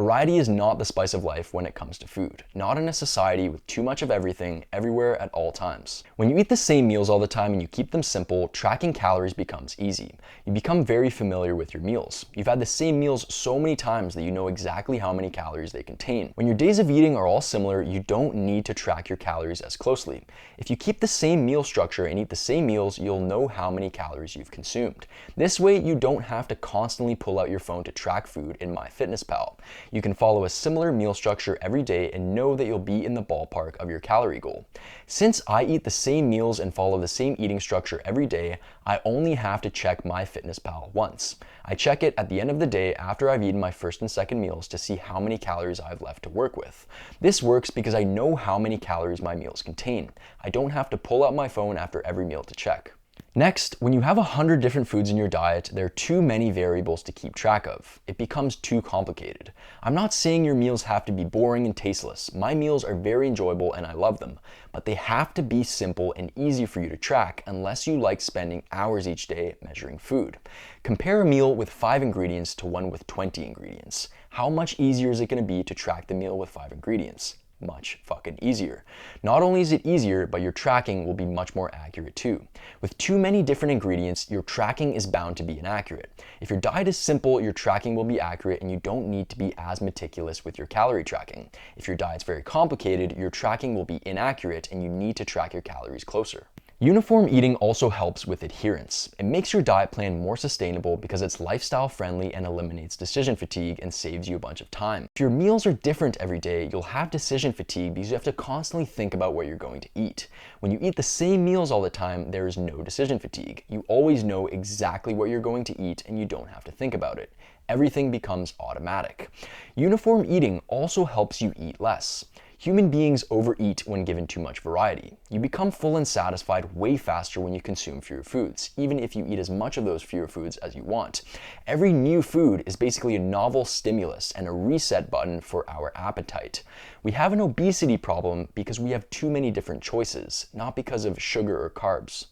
Variety is not the spice of life when it comes to food, not in a society with too much of everything, everywhere at all times. When you eat the same meals all the time and you keep them simple, tracking calories becomes easy. You become very familiar with your meals. You've had the same meals so many times that you know exactly how many calories they contain. When your days of eating are all similar, you don't need to track your calories as closely. If you keep the same meal structure and eat the same meals, you'll know how many calories you've consumed. This way, you don't have to constantly pull out your phone to track food in MyFitnessPal. You can follow a similar meal structure every day and know that you'll be in the ballpark of your calorie goal. Since I eat the same meals and follow the same eating structure every day, I only have to check MyFitnessPal once. I check it at the end of the day after I've eaten my first and second meals to see how many calories I've left to work with. This works because I know how many calories my meals contain. I don't have to pull out my phone after every meal to check. Next, when you have 100 different foods in your diet, there are too many variables to keep track of. It becomes too complicated. I'm not saying your meals have to be boring and tasteless. My meals are very enjoyable and I love them, but they have to be simple and easy for you to track unless you like spending hours each day measuring food. Compare a meal with 5 ingredients to one with 20 ingredients. How much easier is it going to be to track the meal with 5 ingredients? Much fucking easier. Not only is it easier, but your tracking will be much more accurate too. With too many different ingredients, your tracking is bound to be inaccurate. If your diet is simple, your tracking will be accurate and you don't need to be as meticulous with your calorie tracking. If your diet's very complicated, your tracking will be inaccurate and you need to track your calories closer. Uniform eating also helps with adherence. It makes your diet plan more sustainable because it's lifestyle friendly and eliminates decision fatigue and saves you a bunch of time. If your meals are different every day, you'll have decision fatigue because you have to constantly think about what you're going to eat. When you eat the same meals all the time, there is no decision fatigue. You always know exactly what you're going to eat and you don't have to think about it. Everything becomes automatic. Uniform eating also helps you eat less. Human beings overeat when given too much variety. You become full and satisfied way faster when you consume fewer foods, even if you eat as much of those fewer foods as you want. Every new food is basically a novel stimulus and a reset button for our appetite. We have an obesity problem because we have too many different choices, not because of sugar or carbs.